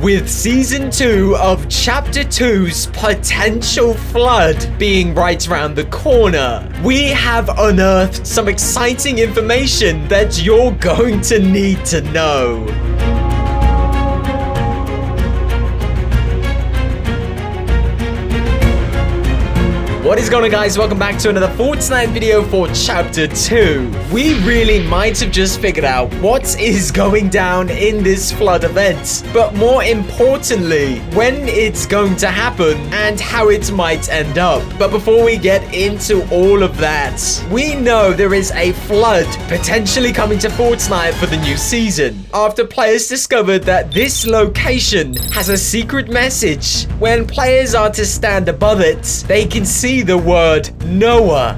With Season 2 of Chapter 2's potential flood being right around the corner, we have unearthed some exciting information that you're going to need to know. What is going on, guys? Welcome back to another Fortnite video for Chapter 2. We really might have just figured out what is going down in this flood event, but more importantly, when it's going to happen and how it might end up. But before we get into all of that, we know there is a flood potentially coming to Fortnite for the new season, after players discovered that this location has a secret message. When players are to stand above it, they can see the word Noah,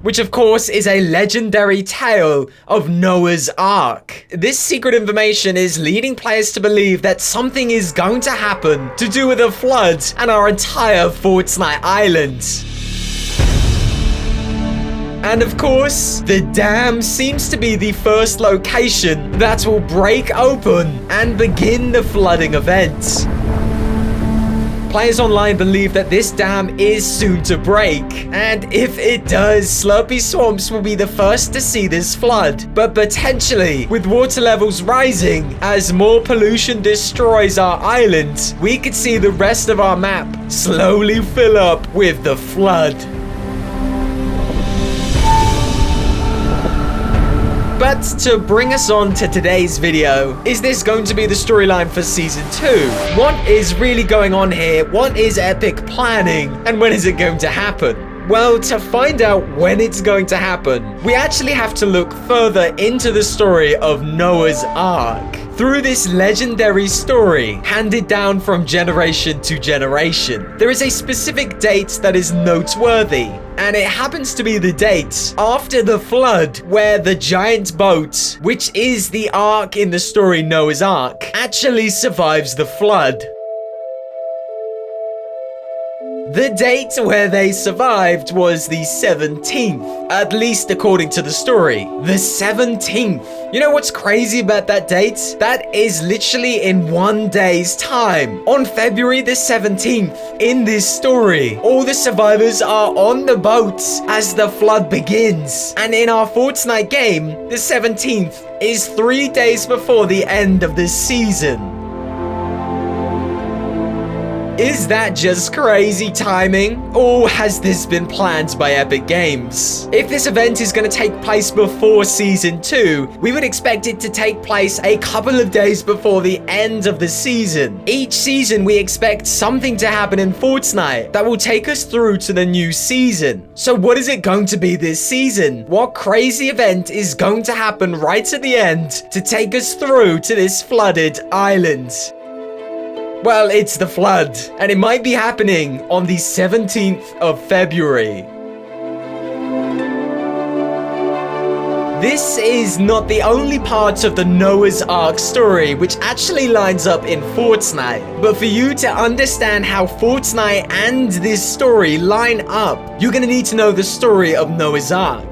which of course is a legendary tale of Noah's Ark. This secret information is leading players to believe that something is going to happen to do with a flood and our entire Fortnite island. And of course, the dam seems to be the first location that will break open and begin the flooding event. Players online believe that this dam is soon to break, and if it does, Slurpy Swamps will be the first to see this flood. But potentially, with water levels rising, as more pollution destroys our island, we could see the rest of our map slowly fill up with the flood. But to bring us on to today's video, is this going to be the storyline for Season 2? What is really going on here? What is epic planning? And when is it going to happen? Well, to find out when it's going to happen, we actually have to look further into the story of Noah's Ark. Through this legendary story, handed down from generation to generation, there is a specific date that is noteworthy. And it happens to be the date after the flood where the giant boat, which is the Ark in the story Noah's Ark, actually survives the flood. The date where they survived was the 17th, at least according to the story. The 17th. You know what's crazy about that date? That is literally in 1 day's time. On February the 17th, in this story, all the survivors are on the boat as the flood begins. And in our Fortnite game, the 17th is 3 days before the end of the season. Is that just crazy timing, or has this been planned by Epic Games? If this event is going to take place before Season 2, we would expect it to take place a couple of days before the end of the season. Each season, we expect something to happen in Fortnite that will take us through to the new season. So what is it going to be this season? What crazy event is going to happen right at the end to take us through to this flooded island? Well, it's the flood, and it might be happening on the 17th of February. This is not the only part of the Noah's Ark story which actually lines up in Fortnite. But for you to understand how Fortnite and this story line up, you're going to need to know the story of Noah's Ark.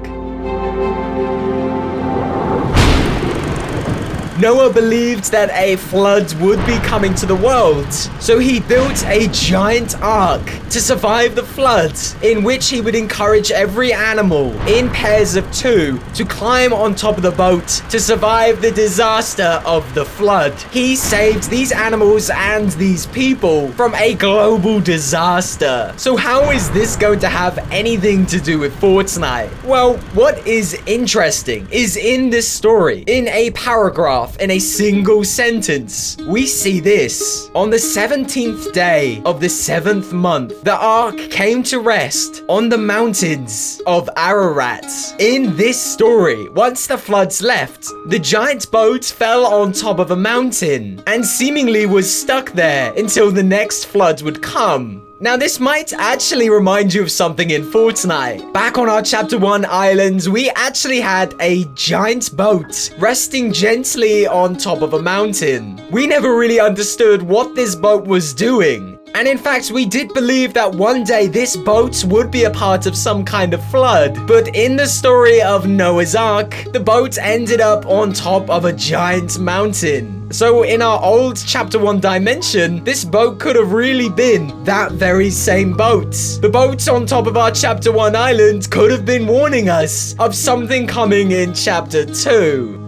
Noah believed that a flood would be coming to the world, so he built a giant ark to survive the flood, in which he would encourage every animal in pairs of 2 to climb on top of the boat to survive the disaster of the flood. He saved these animals and these people from a global disaster. So how is this going to have anything to do with Fortnite? Well, what is interesting is in this story, in a paragraph, in a single sentence, we see this. On the 17th day of the 7th month, the ark came to rest on the mountains of Ararat. In this story, once the floods left, the giant boat fell on top of a mountain and seemingly was stuck there until the next flood would come. Now, this might actually remind you of something in Fortnite. Back on our Chapter 1 islands, we actually had a giant boat resting gently on top of a mountain. We never really understood what this boat was doing. And in fact, we did believe that one day this boat would be a part of some kind of flood. But in the story of Noah's Ark, the boat ended up on top of a giant mountain. So in our old Chapter 1 dimension, this boat could have really been that very same boat. The boat on top of our Chapter 1 island could have been warning us of something coming in Chapter 2.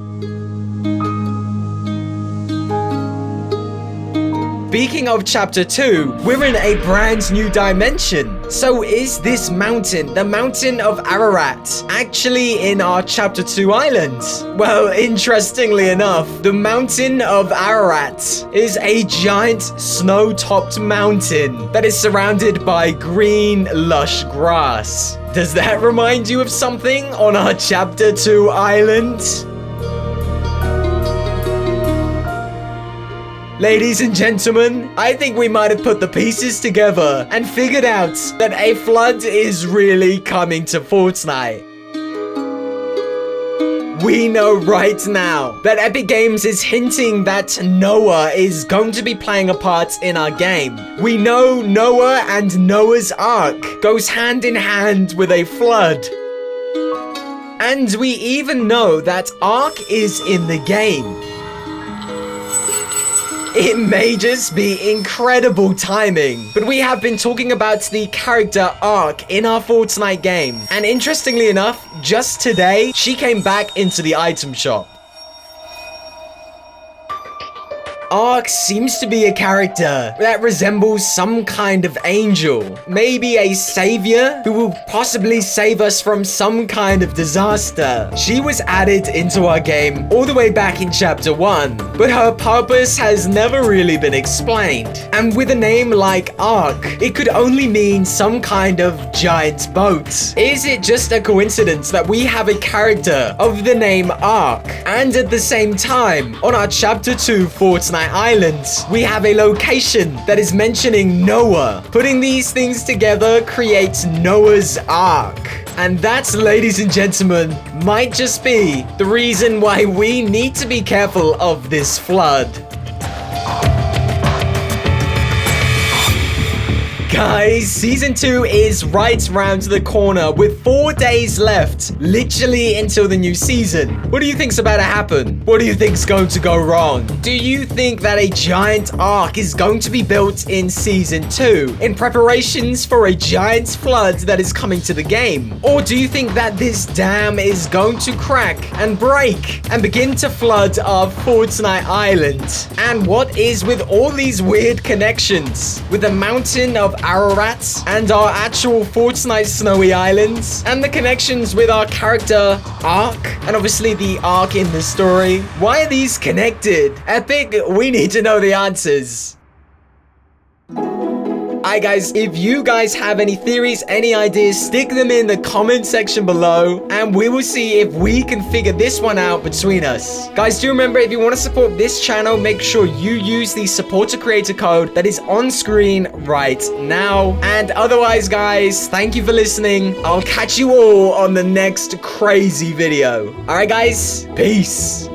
Speaking of Chapter 2, we're in a brand new dimension. So is this mountain, the mountain of Ararat, actually in our Chapter 2 island? Well, interestingly enough, the mountain of Ararat is a giant snow-topped mountain that is surrounded by green, lush grass. Does that remind you of something on our Chapter 2 island? Ladies and gentlemen, I think we might have put the pieces together and figured out that a flood is really coming to Fortnite. We know right now that Epic Games is hinting that Noah is going to be playing a part in our game. We know Noah and Noah's Ark goes hand in hand with a flood. And we even know that Ark is in the game. It may just be incredible timing, but we have been talking about the character Ark in our Fortnite game. And interestingly enough, just today, she came back into the item shop. Ark seems to be a character that resembles some kind of angel. Maybe a savior who will possibly save us from some kind of disaster. She was added into our game all the way back in Chapter 1, but her purpose has never really been explained. And with a name like Ark, it could only mean some kind of giant boat. Is it just a coincidence that we have a character of the name Ark, and at the same time, on our Chapter 2 Fortnite Island, we have a location that is mentioning Noah? Putting these things together creates Noah's Ark. And that, ladies and gentlemen, might just be the reason why we need to be careful of this flood. Guys, Season 2 is right around the corner with 4 days left, literally until the new season. What do you think's about to happen? What do you think's going to go wrong? Do you think that a giant ark is going to be built in Season 2 in preparations for a giant flood that is coming to the game? Or do you think that this dam is going to crack and break and begin to flood our Fortnite Island? And what is with all these weird connections with the mountain of Ararat and our actual Fortnite snowy islands, and the connections with our character Ark, and obviously the Ark in the story? Why are these connected? Epic, we need to know the answers. Alright guys, if you guys have any theories, any ideas, stick them in the comment section below, and we will see if we can figure this one out between us. Guys, do remember, if you want to support this channel, make sure you use the support a creator code that is on screen right now. And otherwise, guys, thank you for listening. I'll catch you all on the next crazy video. Alright guys, peace.